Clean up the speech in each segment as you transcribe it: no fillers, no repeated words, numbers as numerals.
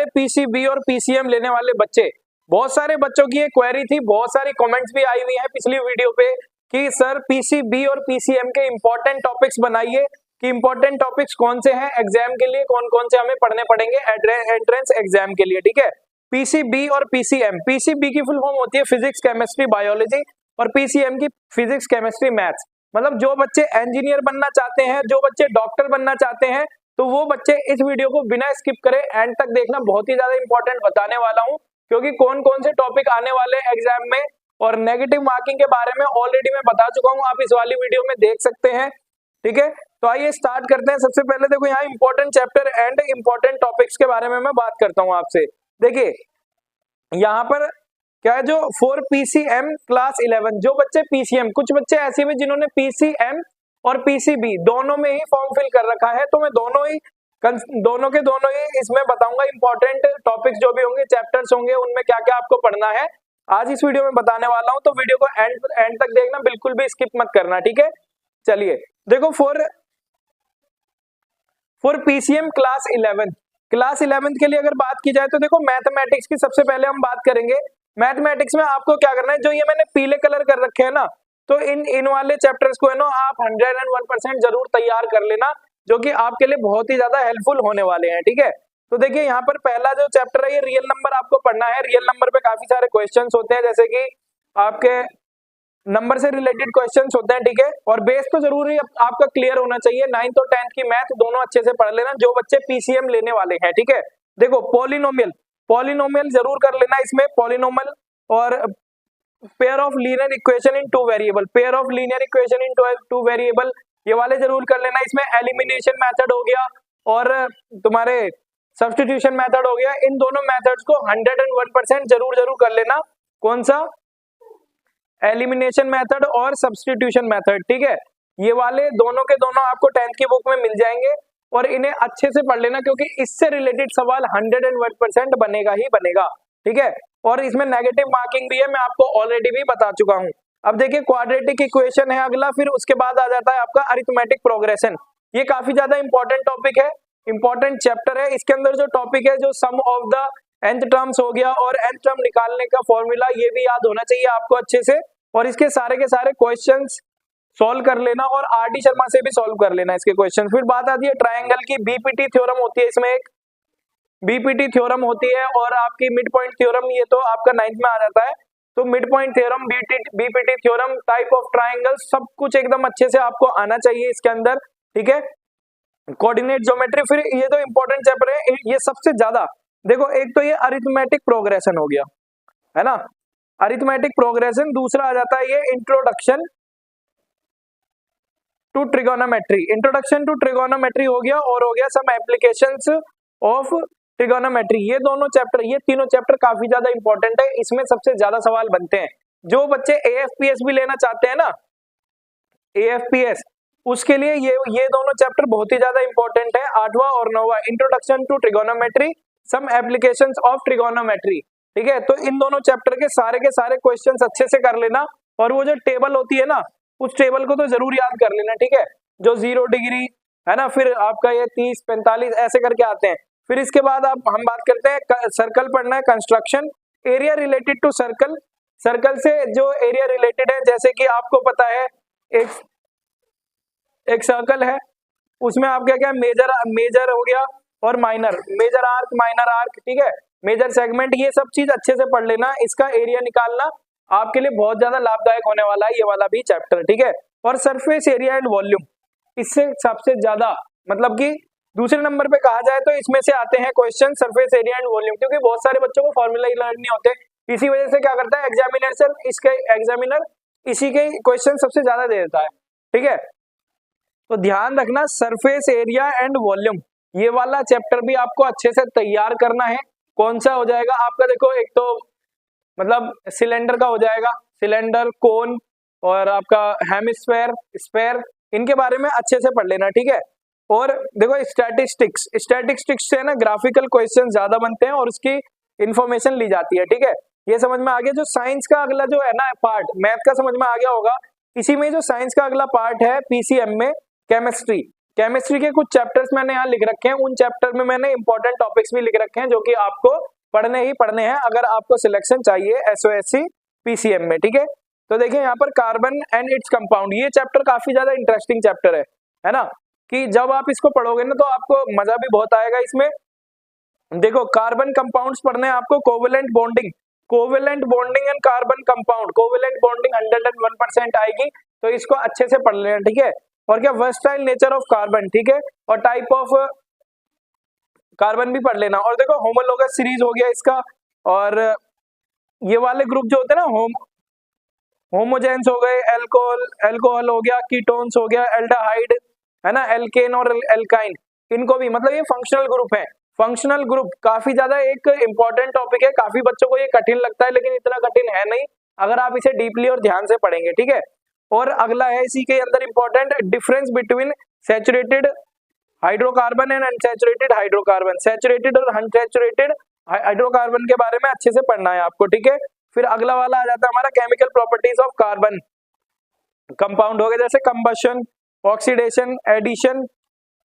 सारे पीसीबी और पीसीएम लेने वाले बच्चे, बहुत सारे बच्चों की ये क्वेरी थी, बहुत सारी कमेंट्स भी आई हुई है पिछली वीडियो पे कि सर पीसीबी और पीसीएम के इंपॉर्टेंट टॉपिक्स बनाइए कि इंपॉर्टेंट टॉपिक्स कौन से हैं एग्जाम के लिए, कौन कौन से हमें पढ़ने पड़ेंगे एंट्रेंस एग्जाम के लिए, ठीक है। पीसीबी और पीसीएम, पीसीबी की फुल फॉर्म होती है फिजिक्स केमिस्ट्री बायोलॉजी और पीसीएम की फिजिक्स केमिस्ट्री मैथ्स। मतलब जो बच्चे इंजीनियर बनना चाहते हैं, जो बच्चे डॉक्टर बनना चाहते हैं, तो वो बच्चे इस वीडियो को बिना स्किप करे एंड तक देखना, बहुत ही ज्यादा इंपॉर्टेंट बताने वाला हूं, क्योंकि कौन कौन से टॉपिक आने वाले एग्जाम में और नेगेटिव मार्किंग के बारे में ऑलरेडी मैं बता चुका हूं, आप इस वाली वीडियो में देख सकते हैं, ठीक है। तो आइए स्टार्ट करते हैं। सबसे पहले देखो यहाँ important chapter and important topics के बारे में मैं बात करता हूँ आपसे। देखिए यहाँ पर क्या है, जो फॉर पीसीएम क्लास 11, जो बच्चे पीसीएम, कुछ बच्चे ऐसे भी जिन्होंने पीसीएम और पीसीबी दोनों में ही फॉर्म फिल कर रखा है, तो मैं दोनों के दोनों ही इसमें बताऊंगा इंपॉर्टेंट टॉपिक्स जो भी होंगे, चैप्टर्स होंगे, उनमें क्या क्या आपको पढ़ना है आज इस वीडियो में बताने वाला हूं। तो वीडियो को एंड तक देखना, बिल्कुल भी स्किप मत करना, ठीक है। चलिए देखो फॉर पीसीएम क्लास 11 के लिए अगर बात की जाए तो देखो मैथमेटिक्स की सबसे पहले हम बात करेंगे। मैथमेटिक्स में आपको क्या करना है, जो ये मैंने पीले कलर कर रखे हैं ना, तो इन वाले चैप्टर्स को है ना आप 101% जरूर तैयार कर लेना, जो कि आपके लिए बहुत ही ज्यादा हेल्पफुल होने वाले हैं, ठीक है। तो देखिए यहाँ पर पहला जो चैप्टर है ये रियल नंबर आपको पढ़ना है। रियल नंबर पे काफी सारे क्वेश्चंस होते हैं, जैसे कि आपके नंबर से रिलेटेड क्वेश्चंस होते हैं, ठीक है। और बेस तो जरूरी आपका क्लियर होना चाहिए, 9th और 10th की मैथ दोनों अच्छे से पढ़ लेना जो बच्चे पीसीएम लेने वाले हैं, ठीक है। देखो पॉलिनोमियल जरूर कर लेना, इसमें पॉलिनोमियल और pair of linear equation in two variable, ये वाले जरूर कर लेना। इसमें एलिमिनेशन मेथड हो गया और तुम्हारे सब्स्टिट्यूशन मेथड हो गया, इन दोनों मेथड्स को 101% जरूर कर लेना। कौन सा, एलिमिनेशन मेथड और सब्स्टिट्यूशन मेथड, ठीक है। ये वाले दोनों के दोनों आपको 10th की बुक में मिल जाएंगे और इन्हें अच्छे से पढ़ लेना, क्योंकि इससे रिलेटेड सवाल 101% बनेगा ही बनेगा, ठीक है। और इसमें नेगेटिव मार्किंग भी है, मैं आपको ऑलरेडी भी बता चुका हूं। अब देखिए क्वाड्रेटिक इक्वेशन है अगला, फिर उसके बाद आ जाता है आपका अरिथमेटिक प्रोग्रेशन। ये काफी ज्यादा इंपॉर्टेंट टॉपिक है, इंपॉर्टेंट चैप्टर है। इसके अंदर जो टॉपिक है, जो सम ऑफ द nth टर्म्स हो गया और nth टर्म निकालने का फॉर्मूला, ये भी याद होना चाहिए आपको अच्छे से, और इसके सारे के सारे क्वेश्चंस सॉल्व कर लेना और आरडी शर्मा से भी सॉल्व कर लेना इसके क्वेश्चन। फिर बात आती है ट्रायंगल की, बीपीटी थ्योरम होती है, इसमें एक बीपीटी थ्योरम होती है और आपकी मिड पॉइंट थ्योरम, ये तो आपका 9th में आ जाता है। तो mid point theorem, BPT theorem, type of triangle, सब कुछ एकदम अच्छे से आपको आना चाहिए इसके अंदर, ठीक है। कोऑर्डिनेट ज्योमेट्री, फिर ये तो इंपॉर्टेंट चैप्टर है, ये सबसे ज्यादा देखो, एक तो ये अरिथमेटिक प्रोग्रेशन हो गया, है ना, अरिथमेटिक प्रोग्रेशन। दूसरा आ जाता है ये इंट्रोडक्शन टू ट्रिगोनोमेट्री हो गया, और हो गया सम एप्लीकेशंस ऑफ ट्रिगोनोमेट्री। ये दोनों चैप्टर, ये तीनों चैप्टर काफी ज्यादा इंपॉर्टेंट है, इसमें सबसे ज्यादा सवाल बनते हैं। जो बच्चे एएफपीएस भी लेना चाहते हैं ना, एएफपीएस, उसके लिए ये दोनों चैप्टर बहुत ही ज्यादा इंपॉर्टेंट है, 8वां और 9वां, introduction to trigonometry, some applications of trigonometry, ठीक है। तो इन दोनों चैप्टर के सारे क्वेश्चंस अच्छे से कर लेना, और वो जो टेबल होती है ना, उस टेबल को तो जरूर याद कर लेना, ठीक है, जो 0 डिग्री है ना, फिर आपका ये 30, 45 ऐसे करके आते हैं। फिर इसके बाद हम बात करते हैं सर्कल पढ़ना है, construction, area related to circle, circle से जो एरिया रिलेटेड है, जैसे कि आपको पता है एक सर्कल है, उसमें आप क्या मेजर हो गया और minor, major arc, minor arc, ठीक है, मेजर सेगमेंट, ये सब चीज अच्छे से पढ़ लेना। इसका एरिया निकालना आपके लिए बहुत ज्यादा लाभदायक होने वाला है, ये वाला भी चैप्टर, ठीक है। और सरफेस एरिया एंड वॉल्यूम, इससे सबसे ज्यादा मतलब कि दूसरे नंबर पे कहा जाए तो इसमें से आते हैं question surface area and volume, क्योंकि बहुत सारे बच्चों को फॉर्मूला ही लर्न नहीं होते, इसी वजह से क्या करता है एग्जामिनर इसी के क्वेश्चन सबसे ज्यादा दे देता है, ठीक है। तो ध्यान रखना, सरफेस एरिया एंड वॉल्यूम, ये वाला चैप्टर भी आपको अच्छे से तैयार करना है। कौन सा हो जाएगा आपका, देखो एक तो मतलब सिलेंडर का हो जाएगा, सिलेंडर, कोन और आपका हेमिस्फेयर, स्फेयर, इनके बारे में अच्छे से पढ़ लेना, ठीक है। और देखो स्टैटिस्टिक्स से ना ग्राफिकल क्वेश्चन ज्यादा बनते हैं और उसकी इंफॉर्मेशन ली जाती है, ठीक है। ये समझ में आ गया। जो साइंस का अगला जो है ना पार्ट, मैथ का समझ में आ गया होगा, इसी में जो साइंस का अगला पार्ट है पीसीएम में, केमिस्ट्री के कुछ चैप्टर्स मैंने यहाँ लिख रखे हैं, उन चैप्टर में मैंने इंपॉर्टेंट टॉपिक्स भी लिख रखे हैं जो कि आपको पढ़ने ही पढ़ने हैं अगर आपको सिलेक्शन चाहिए SOSC PCM में, ठीक है। तो देखिए यहाँ पर कार्बन एंड इट्स कंपाउंड, ये चैप्टर काफी ज्यादा इंटरेस्टिंग चैप्टर है ना, कि जब आप इसको पढ़ोगे ना तो आपको मजा भी बहुत आएगा इसमें। देखो कार्बन कंपाउंड्स पढ़ने हैं आपको, covalent bonding and carbon compound, covalent bonding 101% आएगी, तो इसको अच्छे से पढ़ लेना, ठीक है। और क्या वर्सटाइल नेचर ऑफ कार्बन, ठीक है, और टाइप ऑफ कार्बन भी पढ़ लेना। और देखो होमोलोगस सीरीज हो गया इसका, और ये वाले ग्रुप जो होते हैं ना, होमोजेंस हो गए, एल्कोहल हो गया, कीटोन्स हो गया, एल्डिहाइड है ना, एल्केन और एल्काइन, इनको भी मतलब ये फंक्शनल ग्रुप है। फंक्शनल ग्रुप काफी ज्यादा एक इंपॉर्टेंट टॉपिक है, काफी बच्चों को ये कठिन लगता है लेकिन इतना कठिन है नहीं अगर आप इसे डीपली और ध्यान से पढ़ेंगे, ठीक है। और अगला है इसी के अंदर important, difference between saturated hydrocarbon and unsaturated hydrocarbon, saturated और अनसैचुरेटेड हाइड्रोकार्बन के बारे में अच्छे से पढ़ना है आपको, ठीक है। फिर अगला वाला आ जाता है हमारा chemical properties of carbon compound हो गए, जैसे कंबशन, ऑक्सीडेशन,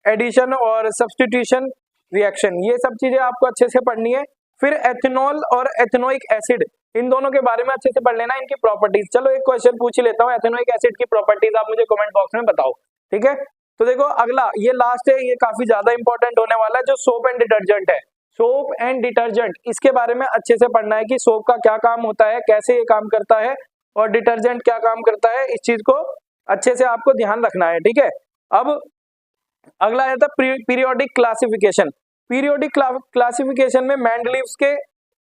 एडिशन और सब्स्टिट्यूशन रिएक्शन, ये सब चीजें आपको अच्छे से पढ़नी है। फिर एथेनॉल और एथेनोइक एसिड, इन दोनों के बारे में अच्छे से पढ़ लेना, इनकी प्रॉपर्टीज। चलो एक क्वेश्चन पूछ ही लेता हूँ, एथेनोइक एसिड की प्रॉपर्टीज आप मुझे कमेंट बॉक्स में बताओ, ठीक है। तो देखो अगला ये लास्ट है, ये काफी ज्यादा इंपॉर्टेंट होने वाला है, जो सोप एंड डिटर्जेंट है, सोप एंड डिटर्जेंट, इसके बारे में अच्छे से पढ़ना है कि सोप का क्या काम होता है, कैसे ये काम करता है, और डिटर्जेंट क्या काम करता है, इस चीज को अच्छे से आपको ध्यान रखना है, ठीक है। अब अगला है पीरियोडिक क्लासिफिकेशन, पीरियोडिक क्लासिफिकेशन में मेंडलीव्स के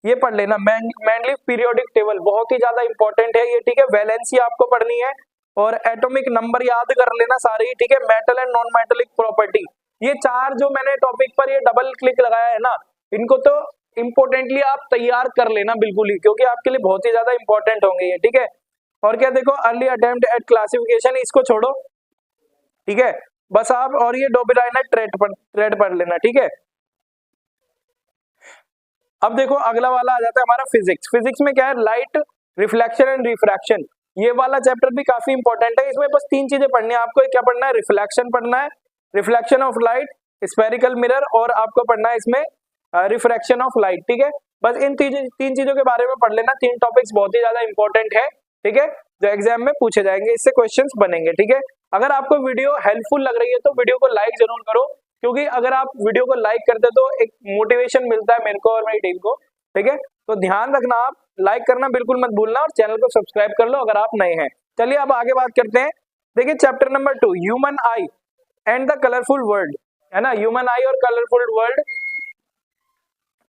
ये पढ़ लेना, मेंडलीव पीरियोडिक टेबल बहुत ही ज्यादा इंपॉर्टेंट है ये, ठीक है। वैलेंसी आपको पढ़नी है और एटॉमिक नंबर याद कर लेना सारे ही, ठीक है। Metal and non metallic property, ये चार जो मैंने टॉपिक पर ये डबल क्लिक लगाया है ना, इनको तो इंपोर्टेंटली आप तैयार कर लेना बिल्कुल ही, क्योंकि आपके लिए बहुत ही ज्यादा इंपॉर्टेंट होंगे ये, ठीक है। और क्या देखो अर्ली अटेम्प्ट एट क्लासिफिकेशन, इसको छोड़ो, ठीक है, बस आप और ये डोबिराइना ट्रेड पढ़ लेना, ठीक है। अब देखो अगला वाला आ जाता है हमारा फिजिक्स, फिजिक्स में क्या है, लाइट, रिफ्लेक्शन एंड रिफ्रैक्शन, ये वाला चैप्टर भी काफी इंपॉर्टेंट है। इसमें बस तीन चीजें पढ़नी है आपको, क्या पढ़ना है, रिफ्लेक्शन पढ़ना है, reflection of light, spherical mirror, और आपको पढ़ना है इसमें रिफ्रैक्शन ऑफ लाइट, ठीक है। बस इन तीन चीजों के बारे में पढ़ लेना, तीन टॉपिक्स बहुत ही ज्यादा इंपॉर्टेंट है, ठीक है, जो एग्जाम में पूछे जाएंगे, इससे क्वेश्चंस बनेंगे, ठीक है। अगर आपको वीडियो हेल्पफुल लग रही है तो वीडियो को लाइक जरूर करो, क्योंकि अगर आप वीडियो को लाइक करते तो एक मोटिवेशन मिलता है मेरे को और मेरी टीम को, ठीक है। तो ध्यान रखना, आप लाइक करना बिल्कुल मत भूलना, और चैनल को सब्सक्राइब कर लो अगर आप नए हैं। चलिए अब आगे बात करते हैं। देखिए chapter number 2, human I and the colourful world, है ना, ह्यूमन आई और कलरफुल वर्ल्ड,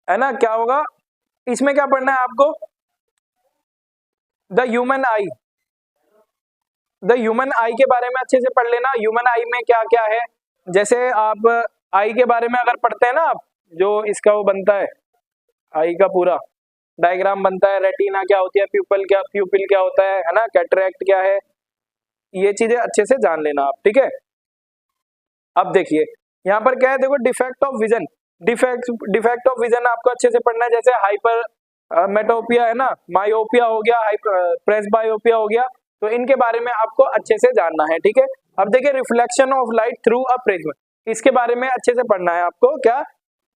है ना, क्या होगा इसमें, क्या पढ़ना है आपको, the human I, the human आई के बारे में अच्छे से पढ़ लेना। ह्यूमन आई में क्या क्या है, जैसे आप आई के बारे में अगर पढ़ते हैं ना आप, जो इसका वो बनता है आई का पूरा डायग्राम बनता है, रेटिना क्या होती है, प्यूपिल क्या होता है ना, कैटरेक्ट क्या है, ये चीजें अच्छे से जान लेना आप, ठीक है। अब देखिए यहाँ पर क्या है, देखो defect of vision, defect of vision आपको अच्छे से पढ़ना है, जैसे हाइपर मेटोपिया है ना, मायोपिया हो गया, प्रेसबायोपिया हो गया, तो इनके बारे में आपको अच्छे से जानना है, ठीक है। अब देखिए reflection of light through a prism, इसके बारे में अच्छे से पढ़ना है आपको, क्या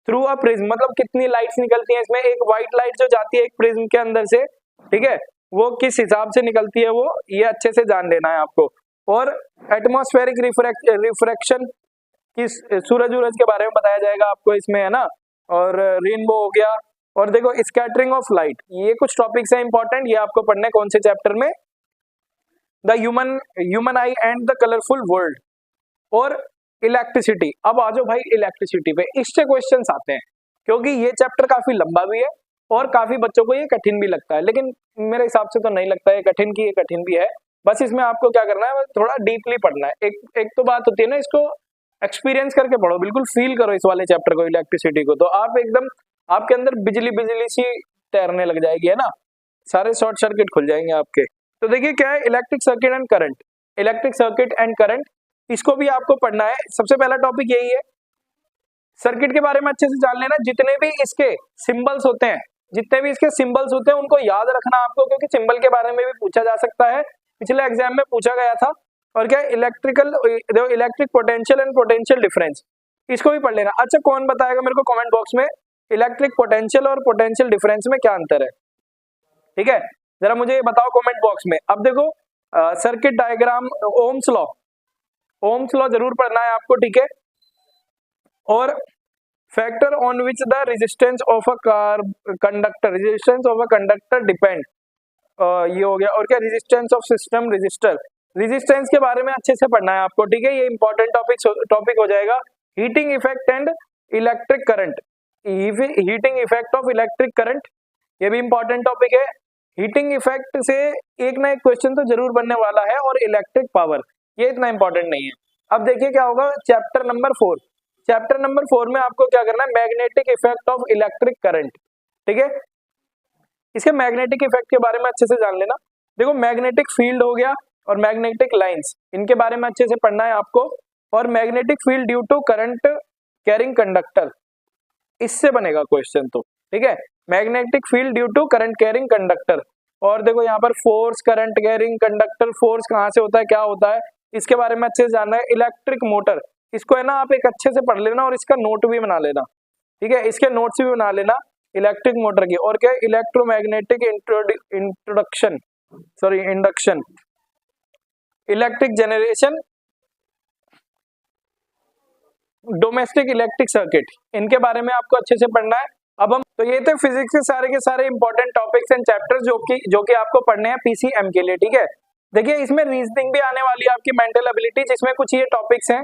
थ्रू अ प्रिज्म मतलब कितनी लाइट्स निकलती हैं इसमें, एक व्हाइट लाइट जो जाती है एक प्रिज्म के अंदर से, ठीक है, वो किस हिसाब से निकलती है वो, ये अच्छे से जान लेना है आपको। और एटमॉस्फेरिक रिफ्रैक्शन की सूरज के बारे में बताया जाएगा आपको इसमें, है ना, और रेनबो हो गया, और देखो स्कैटरिंग ऑफ लाइट, ये कुछ टॉपिक्स हैं इंपॉर्टेंट, ये आपको पढ़ने कौन से चैप्टर में, the human I and the colourful world. और इलेक्ट्रिसिटी, अब आ जाओ भाई इलेक्ट्रिसिटी पे, इससे क्वेश्चंस आते हैं, क्योंकि ये चैप्टर काफी लंबा भी है और काफी बच्चों को ये कठिन भी लगता है, लेकिन मेरे हिसाब से तो नहीं लगता है कठिन की, ये कठिन भी है, बस इसमें आपको क्या करना है, थोड़ा डीपली पढ़ना है। एक तो बात होती है ना, इसको एक्सपीरियंस करके पढ़ो, बिल्कुल फील करो इस वाले चैप्टर को, इलेक्ट्रिसिटी को, तो आप एकदम आपके अंदर बिजली सी तैरने लग जाएगी, है ना, सारे शॉर्ट सर्किट खुल जाएंगे आपके। तो देखिए क्या है, electric circuit and current, electric circuit and current, इसको भी आपको पढ़ना है। सबसे पहला टॉपिक यही है, सर्किट के बारे में अच्छे से जान लेना, जितने भी इसके सिंबल्स होते हैं, उनको याद रखना आपको, क्योंकि सिंबल के बारे में भी पूछा जा सकता है, पिछले एग्जाम में पूछा गया था, और क्या electric potential and potential difference, इसको भी पढ़ लेना। अच्छा कौन बताएगा मेरे को कमेंट बॉक्स में इलेक्ट्रिक पोटेंशियल और पोटेंशियल डिफरेंस में क्या अंतर है, ठीक है, जरा मुझे बताओ कमेंट बॉक्स में। अब देखो सर्किट डायग्राम, ओम्स लॉ जरूर पढ़ना है आपको, ठीक है, और factor on which the resistance of a conductor depend, ये हो गया। और क्या resistance of system register, resistance के बारे में अच्छे से पढ़ना है आपको, ठीक है, ये इंपॉर्टेंट टॉपिक हो जाएगा। Heating effect and electric current, heating effect of electric current, ये भी इंपॉर्टेंट टॉपिक है। हीटिंग इफेक्ट से एक ना एक क्वेश्चन तो जरूर बनने वाला है, और इलेक्ट्रिक पावर, ये इतना इंपॉर्टेंट नहीं है। अब देखिए क्या होगा चैप्टर नंबर 4, चैप्टर नंबर 4 में आपको क्या करना है, magnetic effect of electric current, ठीक है, इसके मैग्नेटिक इफेक्ट के बारे में अच्छे से जान लेना। देखो मैग्नेटिक फील्ड हो गया और मैग्नेटिक लाइंस, इनके बारे में अच्छे से पढ़ना है आपको। और magnetic field due to current carrying conductor, इससे बनेगा क्वेश्चन तो, ठीक है, magnetic field due to current carrying conductor. और देखो यहाँ पर force current carrying conductor, force कहाँ से होता है, क्या होता है, इसके बारे में अच्छे से जानना है। इलेक्ट्रिक मोटर, इसको है ना आप एक अच्छे से पढ़ लेना और इसका नोट भी बना लेना, ठीक है, इसके नोट्स भी बना लेना इलेक्ट्रिक मोटर की। और क्या electromagnetic induction, electric generation, domestic electric circuit, इनके बारे में आपको अच्छे से पढ़ना है। अब हम तो ये थे फिजिक्स के सारे इंपॉर्टेंट टॉपिक्स एंड चैप्टर्स जो कि आपको पढ़ने हैं पीसीएम के लिए, ठीक है। देखिए इसमें रीजनिंग भी आने वाली है, आपकी मेंटल एबिलिटी, जिसमें कुछ ये टॉपिक्स हैं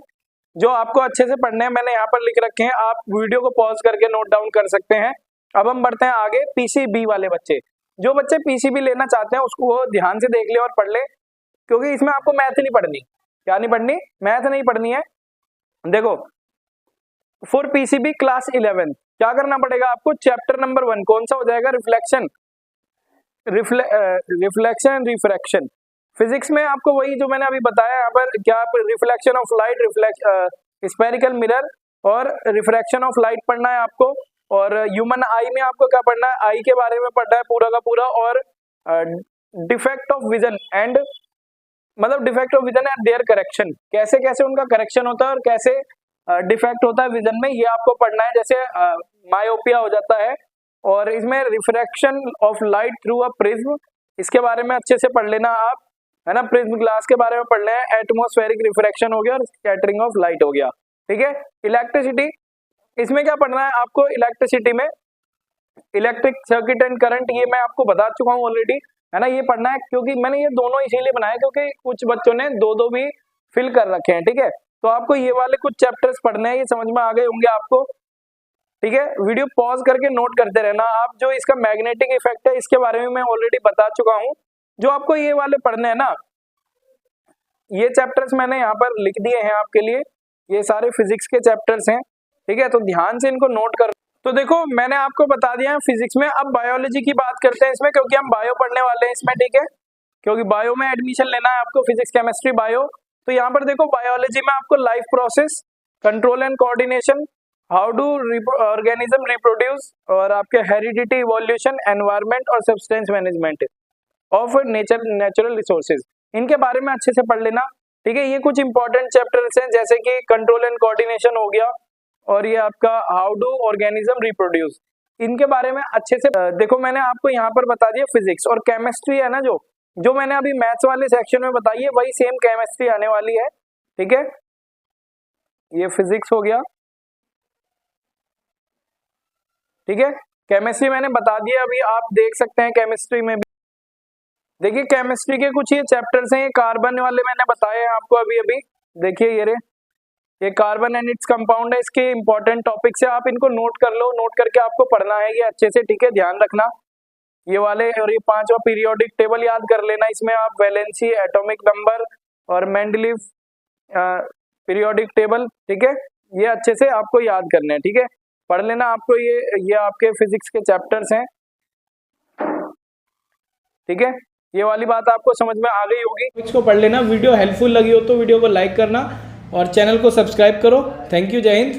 जो आपको अच्छे से पढ़ने हैं, मैंने यहाँ पर लिख रखे हैं, आप वीडियो को पॉज करके नोट डाउन कर सकते हैं। अब हम बढ़ते हैं आगे, पीसीबी वाले बच्चे, जो बच्चे पीसीबी लेना चाहते हैं उसको वो ध्यान से देख ले और पढ़ ले, क्योंकि इसमें आपको मैथ नहीं पढ़नी। क्या नहीं पढ़नी? मैथ नहीं पढ़नी है। देखो फॉर पीसीबी क्लास 11 क्या करना पड़ेगा आपको, चैप्टर नंबर 1 कौन सा हो जाएगा, रिफ्लेक्शन एंड रिफ्रैक्शन। फिजिक्स में आपको वही जो मैंने अभी बताया यहाँ पर, क्या reflection of light, spherical mirror और रिफ्रैक्शन ऑफ लाइट पढ़ना है आपको। और ह्यूमन आई में आपको क्या पढ़ना है, आई के बारे में पढ़ना है पूरा का पूरा। और defect of vision and defect of vision and their correction, कैसे कैसे उनका करेक्शन होता है और कैसे डिफेक्ट होता है विजन में, ये आपको पढ़ना है। जैसे मायोपिया हो जाता है, और इसमें refraction of light through a prism, इसके बारे में अच्छे से पढ़ लेना आप, है ना, प्रिज्म ग्लास के बारे में पढ़ लेना है। एटमॉस्फेरिक रिफ्रैक्शन हो गया और स्कैटरिंग ऑफ लाइट हो गया, ठीक है। इलेक्ट्रिसिटी, इसमें क्या पढ़ना है आपको, इलेक्ट्रिसिटी में इलेक्ट्रिक सर्किट एंड करंट, ये मैं आपको बता चुका हूँ ऑलरेडी, है ना, ये पढ़ना है। क्योंकि मैंने ये दोनों इसीलिए बनाए क्योंकि कुछ बच्चों ने दो भी फिल कर रखे हैं, ठीक है। तो आपको ये वाले कुछ चैप्टर्स पढ़ने हैं, ये समझ में आ गए होंगे आपको, ठीक है। वीडियो पॉज करके नोट करते रहना आप। जो इसका मैग्नेटिक इफेक्ट है इसके बारे में मैं ऑलरेडी बता चुका हूँ। जो आपको ये वाले पढ़ने हैं ना, ये चैप्टर्स मैंने यहाँ पर लिख दिए हैं आपके लिए, ये सारे फिजिक्स के चैप्टर्स हैं, ठीक है, तो ध्यान से इनको नोट कर। तो देखो मैंने आपको बता दिया है फिजिक्स में। अब बायोलॉजी की बात करते हैं इसमें, क्योंकि हम बायो पढ़ने वाले हैं इसमें, ठीक है, क्योंकि बायो में एडमिशन लेना है आपको, फिजिक्स केमिस्ट्री बायो। तो यहाँ पर देखो बायोलॉजी में आपको life process, control and coordination, how do organism reproduce, और आपके हेरिडिटी, इवोल्यूशन, एनवायरनमेंट और substance management of natural resources, इनके बारे में अच्छे से पढ़ लेना, ठीक है। ये कुछ इंपॉर्टेंट चैप्टर्स हैं, जैसे कि कंट्रोल एंड कोऑर्डिनेशन हो गया, और ये आपका हाउ डू ऑर्गेनिज्म रिप्रोड्यूस, इनके बारे में अच्छे से देखो। मैंने आपको यहाँ पर बता दिया फिजिक्स, और केमिस्ट्री है ना, जो मैंने अभी मैथ्स वाले सेक्शन में बताई है वही सेम केमिस्ट्री आने वाली है, ठीक है। ये फिजिक्स हो गया, ठीक है। केमिस्ट्री मैंने बता दिया, अभी आप देख सकते हैं केमिस्ट्री में भी। देखिए केमिस्ट्री के कुछ ये चैप्टर्स हैं, ये कार्बन वाले मैंने बताए हैं आपको अभी देखिए ये कार्बन एंड इट्स कंपाउंड है, इसके इंपॉर्टेंट टॉपिक्स है, आप इनको नोट कर लो, नोट करके आपको पढ़ना है ये अच्छे से, ठीक है, ध्यान रखना ये वाले। और ये 5वां पीरियोडिक टेबल याद कर लेना, इसमें आप वैलेंसी, एटॉमिक नंबर और मेंडलीव पीरियोडिक टेबल, ठीक है, ये अच्छे से आपको याद करने हैं, ठीक है, पढ़ लेना आपको। ये आपके फिजिक्स के चैप्टर्स हैं, ठीक है, ये वाली बात आपको समझ में आ गई होगी। इसको पढ़ लेना। वीडियो हेल्पफुल लगी हो तो वीडियो को लाइक करना और चैनल को सब्सक्राइब करो। थैंक यू, जय हिंद।